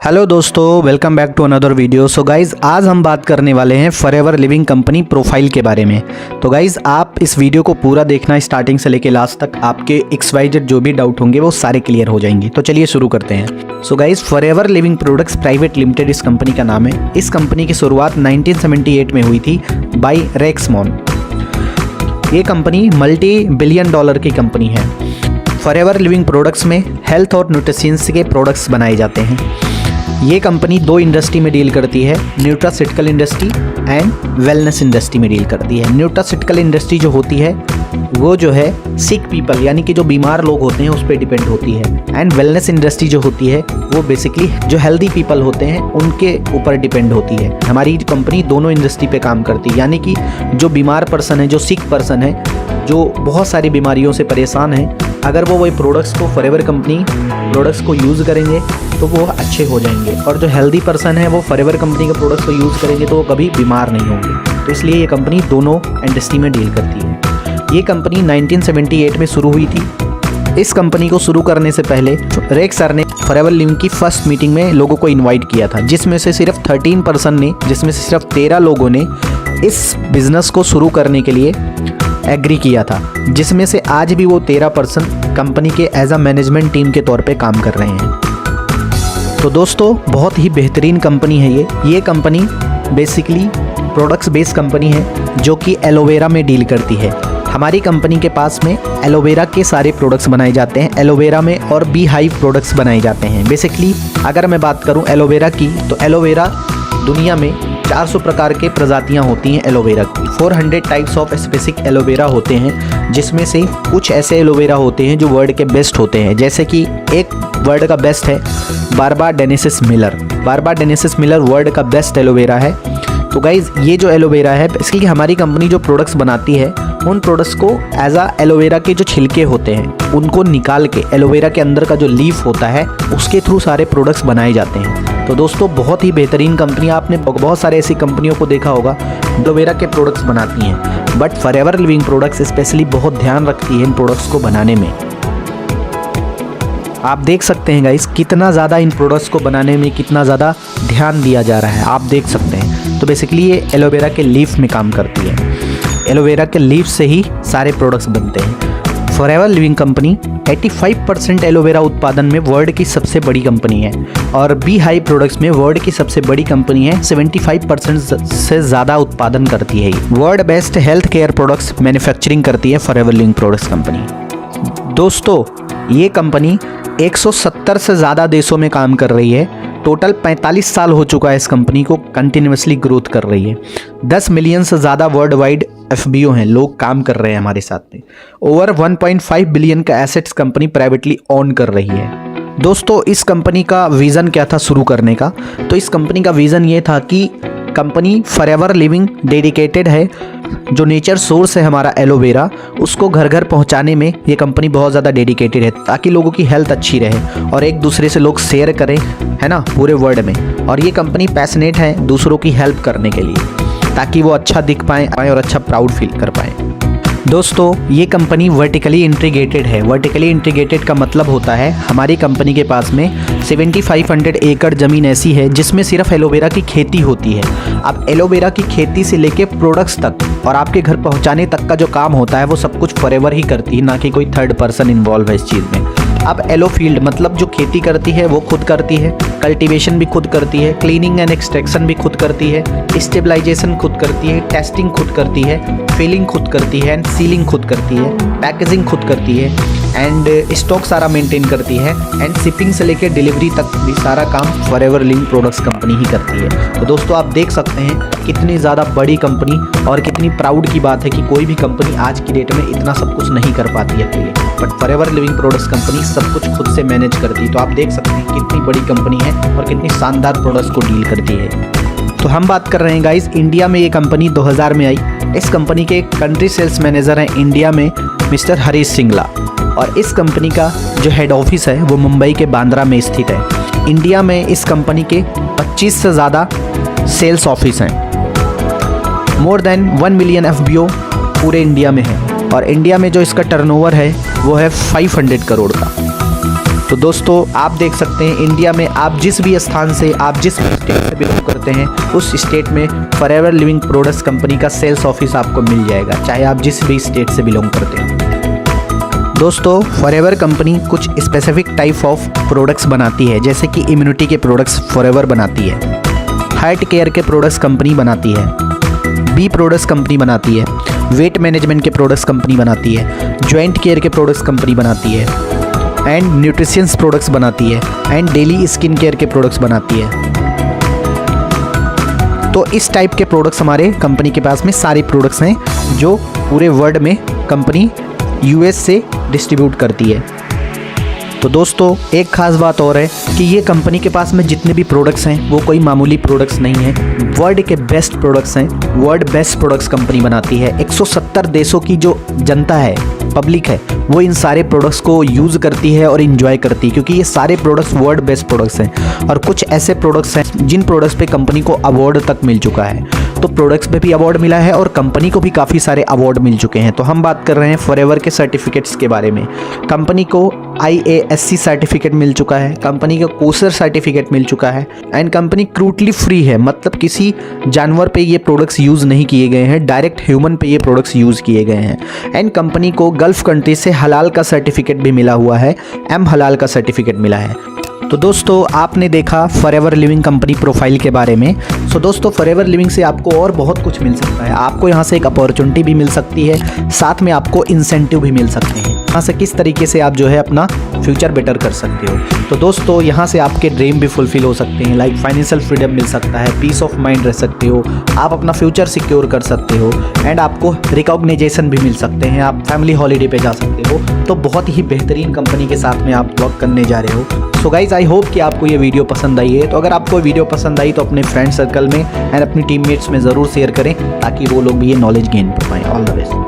Hello दोस्तों, welcome back to another video. So guys, आज हम बात करने वाले हैं फॉरएवर लिविंग कंपनी प्रोफाइल के बारे में। तो गाइज़, आप इस वीडियो को पूरा देखना, स्टार्टिंग से लेके लास्ट तक। आपके XYZ जो भी डाउट होंगे वो सारे क्लियर हो जाएंगे। तो चलिए शुरू करते हैं। So guys, forever living products private limited इस कंपनी का नाम है। इस कंपनी की शुरुआत 1978 में हुई थी बाई रेक्समॉन। ये कंपनी $multi-billion की कंपनी है। फॉरएवर लिविंग प्रोडक्ट्स में हेल्थ और न्यूट्रिशंस के प्रोडक्ट्स बनाए जाते हैं। ये कंपनी दो इंडस्ट्री में डील करती है, nutraceutical industry and wellness industry में डील करती है। न्यूट्रासिटिकल इंडस्ट्री जो होती है वो जो है सिक पीपल यानी कि जो बीमार लोग होते हैं उस पर डिपेंड होती है। एंड वेलनेस इंडस्ट्री जो होती है वो बेसिकली जो हेल्दी पीपल होते हैं उनके ऊपर डिपेंड होती है। हमारी कंपनी दोनों इंडस्ट्री पे काम करती है, यानी कि जो बीमार पर्सन है, जो सिक पर्सन है, जो बहुत सारी बीमारियों से परेशान है, अगर वो वही प्रोडक्ट्स को फॉरएवर कंपनी प्रोडक्ट्स को यूज़ करेंगे तो वो अच्छे हो जाएंगे। और जो हेल्दी पर्सन है वो फॉरएवर कंपनी के प्रोडक्ट्स को यूज़ करेंगे तो वो कभी बीमार नहीं होंगे। तो इसलिए ये कंपनी दोनों इंडस्ट्री में डील करती है। ये कंपनी 1978 में शुरू हुई थी। इस कंपनी को शुरू करने से पहले रेक सर ने फॉरएवर लिविंग की फर्स्ट मीटिंग में लोगों को इनवाइट किया था, जिसमें से सिर्फ 13 पर्सन ने, जिसमें से सिर्फ 13 लोगों ने इस बिज़नेस को शुरू करने के लिए एग्री किया था, जिसमें से आज भी वो 13 पर्सन कंपनी के एज अ मैनेजमेंट टीम के तौर पे काम कर रहे हैं। तो दोस्तों, बहुत ही बेहतरीन कंपनी है ये company basically products based company है जो कि एलोवेरा में डील करती है। हमारी कंपनी के पास में एलोवेरा के सारे प्रोडक्ट्स बनाए जाते हैं। एलोवेरा में और बी हाइव प्रोडक्ट्स बनाए जाते हैं। बेसिकली अगर मैं बात करूं एलोवेरा की, तो एलोवेरा दुनिया में 400 प्रकार के प्रजातियां होती हैं एलोवेरा की। 400 टाइप्स ऑफ स्पेसिफिक एलोवेरा होते हैं, जिसमें से कुछ ऐसे एलोवेरा होते हैं जो वर्ल्ड के बेस्ट होते हैं। जैसे कि एक वर्ल्ड का बेस्ट है बार्बाडेनेसिस मिलर। बार्बाडेनेसिस मिलर वर्ल्ड का बेस्ट एलोवेरा है। तो गाइज़, ये जो एलोवेरा है, इसलिए हमारी कंपनी जो प्रोडक्ट्स बनाती है उन प्रोडक्ट्स को एज आ एलोवेरा के जो छिलके होते हैं उनको निकाल के एलोवेरा के अंदर का जो लीफ होता है उसके थ्रू सारे प्रोडक्ट्स बनाए जाते हैं। तो दोस्तों, बहुत ही बेहतरीन कंपनी। आपने बहुत सारे ऐसी कंपनियों को देखा होगा एलोवेरा के प्रोडक्ट्स बनाती हैं, but forever living products specially बहुत ध्यान रखती है इन प्रोडक्ट्स को बनाने में। आप देख सकते हैं गाइस, कितना ज़्यादा इन प्रोडक्ट्स को बनाने में कितना ज़्यादा ध्यान दिया जा रहा है, आप देख सकते हैं। तो बेसिकली ये एलोवेरा के लीफ में काम करती है। एलोवेरा के लीफ से ही सारे प्रोडक्ट्स बनते हैं। फॉरएवर लिविंग कंपनी 85% एलोवेरा उत्पादन में वर्ल्ड की सबसे बड़ी कंपनी है, और बी हाई प्रोडक्ट्स में वर्ल्ड की सबसे बड़ी कंपनी है। 75% से ज़्यादा उत्पादन करती है। World best health care products manufacturing करती है फॉरएवर लिविंग प्रोडक्ट्स कंपनी। दोस्तों, ये कंपनी 170 से ज़्यादा देशों में काम कर रही है। टोटल 45 साल हो चुका है इस कंपनी को कंटिन्यूसली ग्रोथ कर रही है। 10 मिलियन से ज़्यादा वर्ल्ड वाइड FBO हैं, लोग काम कर रहे हैं हमारे साथ में। ओवर 1.5 बिलियन का एसेट्स कंपनी प्राइवेटली ओन कर रही है। दोस्तों, इस कंपनी का विज़न क्या था शुरू करने का? तो इस कंपनी का विज़न ये था कि कंपनी फॉरएवर लिविंग डेडिकेटेड है, जो नेचर सोर्स है हमारा एलोवेरा, उसको घर घर पहुंचाने में ये कंपनी बहुत ज़्यादा डेडिकेटेड है, ताकि लोगों की हेल्थ अच्छी रहे और एक दूसरे से लोग शेयर करें, है ना, पूरे वर्ल्ड में। और ये कंपनी पैशनेट है दूसरों की हेल्प करने के लिए, ताकि वो अच्छा दिख पाएँ और अच्छा प्राउड फील कर पाएँ। दोस्तों, ये कंपनी वर्टिकली इंटीग्रेटेड है। वर्टिकली इंटीग्रेटेड का मतलब होता है हमारी कंपनी के पास में 7500 एकड़ ज़मीन ऐसी है जिसमें सिर्फ एलोवेरा की खेती होती है। अब एलोवेरा की खेती से लेके प्रोडक्ट्स तक और आपके घर पहुंचाने तक का जो काम होता है वो सब कुछ फॉरएवर ही करती है, ना कि कोई थर्ड पर्सन इन्वॉल्व है इस चीज़ में। अब एलो फील्ड मतलब जो खेती करती है वो खुद करती है, कल्टीवेशन भी खुद करती है, क्लीनिंग एंड एक्सट्रैक्शन भी खुद करती है, स्टेबलाइजेशन खुद करती है, टेस्टिंग खुद करती है, फिलिंग खुद करती है, एंड सीलिंग खुद करती है, पैकेजिंग खुद करती है, एंड स्टॉक सारा मेंटेन करती है, एंड शिपिंग से लेकर डिलीवरी तक भी सारा काम फॉरएवर लिविंग प्रोडक्ट्स कंपनी ही करती है। तो दोस्तों, आप देख सकते हैं कितनी ज़्यादा बड़ी कंपनी और कितनी प्राउड की बात है कि कोई भी कंपनी आज की डेट में इतना सब कुछ नहीं कर पाती है अकेले, but forever living products company सब कुछ खुद से मैनेज करती है। तो आप देख सकते हैं कितनी बड़ी कंपनी है और कितनी शानदार प्रोडक्ट्स को डील करती है। तो हम बात कर रहे हैं गाइस, इंडिया में ये कंपनी 2000 में आई। इस कंपनी के कंट्री सेल्स मैनेजर हैं इंडिया में मिस्टर हरीश सिंगला, और इस कंपनी का जो हेड ऑफिस है वो मुंबई के बांद्रा में स्थित है। इंडिया में इस कंपनी के 25 से ज़्यादा सेल्स ऑफिस हैं। मोर देन 1 मिलियन FBO पूरे इंडिया में है, और इंडिया में जो इसका टर्नओवर है वो है 500 करोड़ का। तो दोस्तों आप देख सकते हैं इंडिया में आप जिस भी स्थान से, आप जिस भी स्टेट से बिलोंग करते हैं, उस स्टेट में फॉरएवर लिविंग प्रोडक्ट्स कंपनी का सेल्स ऑफिस आपको मिल जाएगा, चाहे आप जिस भी स्टेट से बिलोंग करते हैं। दोस्तों फॉरएवर कंपनी कुछ स्पेसिफिक टाइप ऑफ प्रोडक्ट्स बनाती है, जैसे कि इम्यूनिटी के प्रोडक्ट्स फॉरएवर बनाती है, हार्ट केयर के प्रोडक्ट्स कंपनी बनाती है, बी प्रोडक्ट्स कंपनी बनाती है, वेट मैनेजमेंट के प्रोडक्ट्स कंपनी बनाती है, जॉइंट केयर के प्रोडक्ट्स कंपनी बनाती है, एंड न्यूट्रिशंस प्रोडक्ट्स बनाती है, एंड डेली स्किन केयर के प्रोडक्ट्स बनाती है। तो इस टाइप के प्रोडक्ट्स हमारे कंपनी के पास में सारे प्रोडक्ट्स हैं जो पूरे वर्ल्ड में कंपनी यूएस से डिस्ट्रीब्यूट करती है। तो दोस्तों एक ख़ास बात और है कि ये कंपनी के पास में जितने भी प्रोडक्ट्स हैं वो कोई मामूली प्रोडक्ट्स नहीं हैं, वर्ल्ड के बेस्ट प्रोडक्ट्स हैं, वर्ल्ड बेस्ट प्रोडक्ट्स कंपनी बनाती है। 170 देशों की जो जनता है, पब्लिक है, वो इन सारे प्रोडक्ट्स को यूज़ करती है और इन्जॉय करती है, क्योंकि ये सारे प्रोडक्ट्स वर्ल्ड बेस्ट प्रोडक्ट्स हैं। और कुछ ऐसे प्रोडक्ट्स हैं जिन प्रोडक्ट्स पे कंपनी को अवार्ड तक मिल चुका है। तो प्रोडक्ट्स पे भी अवार्ड मिला है और कंपनी को भी काफ़ी सारे अवार्ड मिल चुके हैं। तो हम बात कर रहे हैं फॉरएवर के सर्टिफिकेट्स के बारे में। कंपनी को IASC सर्टिफिकेट मिल चुका है, कंपनी का कोसर सर्टिफिकेट मिल चुका है, एंड कंपनी क्रूटली फ्री है, मतलब किसी जानवर पे ये प्रोडक्ट्स यूज़ नहीं किए गए हैं, डायरेक्ट ह्यूमन पे ये प्रोडक्ट्स यूज़ किए गए हैं। एंड कंपनी को गल्फ कंट्री से हलाल का सर्टिफिकेट भी मिला हुआ है, M हलाल का सर्टिफिकेट मिला है। तो दोस्तों आपने देखा फॉरएवर लिविंग कंपनी प्रोफाइल के बारे में। सो दोस्तों फॉरएवर लिविंग से आपको और बहुत कुछ मिल सकता है। आपको यहाँ से एक अपॉर्चुनिटी भी मिल सकती है, साथ में आपको इंसेंटिव भी मिल सकते हैं। यहाँ से किस तरीके से आप जो है अपना फ्यूचर बेटर कर सकते हो। तो दोस्तों यहाँ से आपके ड्रीम भी फुलफिल हो सकते हैं, लाइक फाइनेंशियल फ्रीडम मिल सकता है, पीस ऑफ माइंड रह सकते हो, आप अपना फ्यूचर सिक्योर कर सकते हो, एंड आपको रिकॉग्नाइजेशन भी मिल सकते हैं, आप फैमिली हॉलीडे पे जा सकते हो। तो बहुत ही बेहतरीन कंपनी के साथ में आप वर्क करने जा रहे हो। सो गाइज आई होप कि आपको ये वीडियो पसंद आई है। तो अगर आपको वीडियो पसंद आई तो अपने फ्रेंड सर्कल में एंड अपनी टीममेट्स में ज़रूर शेयर करें, ताकि वो लोग भी ये नॉलेज गेन कर पाएँ। All the best.